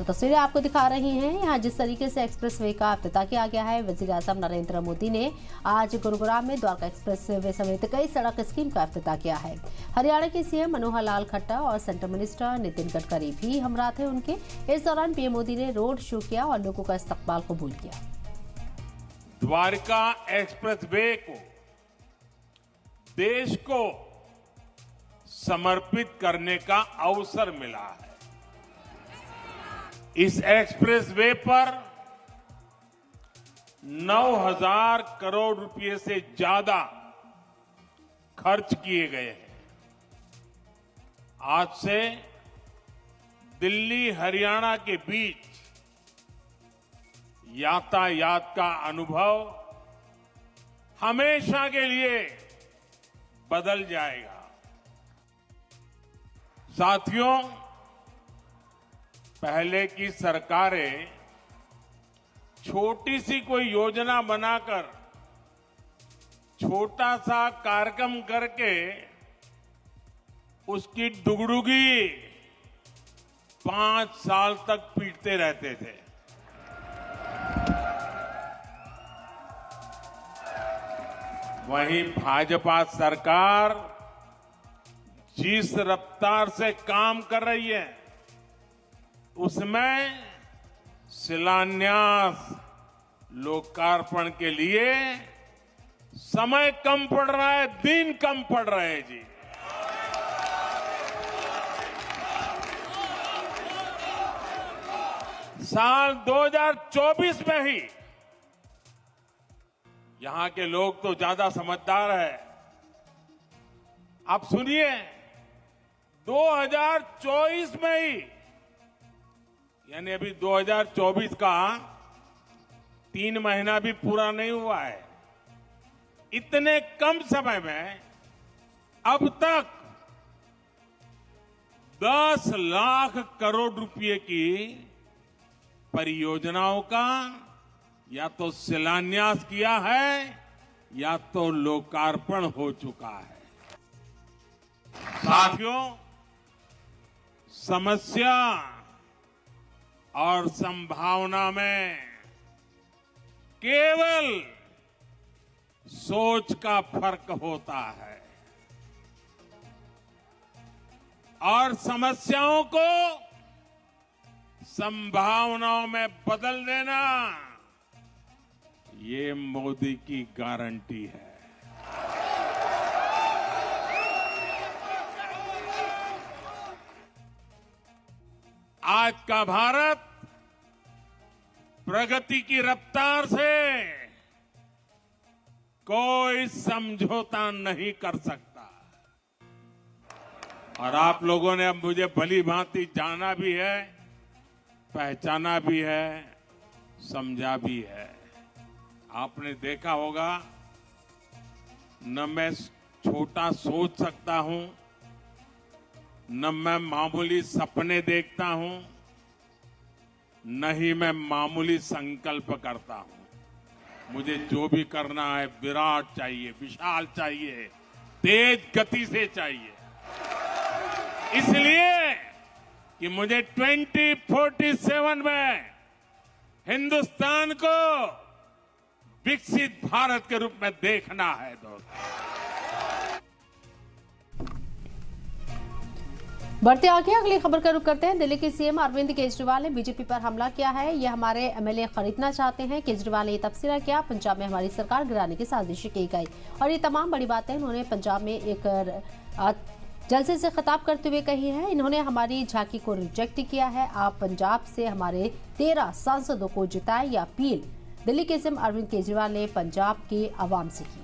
तो तस्वीरें आपको दिखा रही हैं यहाँ जिस तरीके से एक्सप्रेसवे का इफ्तिताह किया गया है। वजीर आजम नरेंद्र मोदी ने आज गुरुग्राम में द्वारका एक्सप्रेसवे समेत कई सड़क स्कीम का इफ्तिताह किया है। हरियाणा के सीएम मनोहर लाल खट्टर और सेंट्रल मिनिस्टर नितिन गडकरी भी हमरा थे उनके। इस दौरान पीएम मोदी ने रोड शो किया और लोगों का इस्तकबाल कबूल किया। द्वारका एक्सप्रेसवे को देश को समर्पित करने का अवसर मिला है। इस एक्सप्रेसवे पर 9,000 करोड़ रुपए से ज्यादा खर्च किए गए हैं। आज से दिल्ली हरियाणा के बीच यातायात का अनुभव हमेशा के लिए बदल जाएगा। साथियों, पहले की सरकारें छोटी सी कोई योजना बनाकर छोटा सा कार्यक्रम करके उसकी डुगडुगी 5 साल तक पीटते रहते थे। वहीं भाजपा सरकार जिस रफ्तार से काम कर रही है उसमें शिलान्यास लोकार्पण के लिए समय कम पड़ रहा है, दिन कम पड़ रहे हैं जी। साल 2024 में ही यहां के लोग तो ज्यादा समझदार है। आप सुनिए, 2024 में ही, यानी अभी 2024 का 3 महीना भी पूरा नहीं हुआ है, इतने कम समय में अब तक 10 लाख करोड़ रुपए की परियोजनाओं का या तो शिलान्यास किया है या तो लोकार्पण हो चुका है। साथियों, समस्या और संभावना में केवल सोच का फर्क होता है और समस्याओं को संभावनाओं में बदल देना ये मोदी की गारंटी है। आज का भारत प्रगति की रफ्तार से कोई समझौता नहीं कर सकता। और आप लोगों ने अब मुझे भली भांति जाना भी है, पहचाना भी है, समझा भी है। आपने देखा होगा, न मैं छोटा सोच सकता हूं, न मैं मामूली सपने देखता हूं, न ही मैं मामूली संकल्प करता हूं। मुझे जो भी करना है विराट चाहिए, विशाल चाहिए, तेज गति से चाहिए। इसलिए कि मुझे 2047 में हिंदुस्तान को विकसित भारत के रूप में देखना है। दोस्तों, बढ़ते आगे अगली खबर का रुख करते हैं। दिल्ली के सीएम अरविंद केजरीवाल ने बीजेपी पर हमला किया है। ये हमारे एमएलए खरीदना चाहते हैं। केजरीवाल ने ये तबसरा किया, पंजाब में हमारी सरकार गिराने की साजिश की गई। और ये तमाम बड़ी बातें उन्होंने पंजाब में एक जलसे से खिताब करते हुए कही है। इन्होंने हमारी झांकी को रिजेक्ट किया है। आप पंजाब से हमारे 13 सांसदों को जिताए, यह अपील दिल्ली के सीएम अरविंद केजरीवाल ने पंजाब के अवाम से की।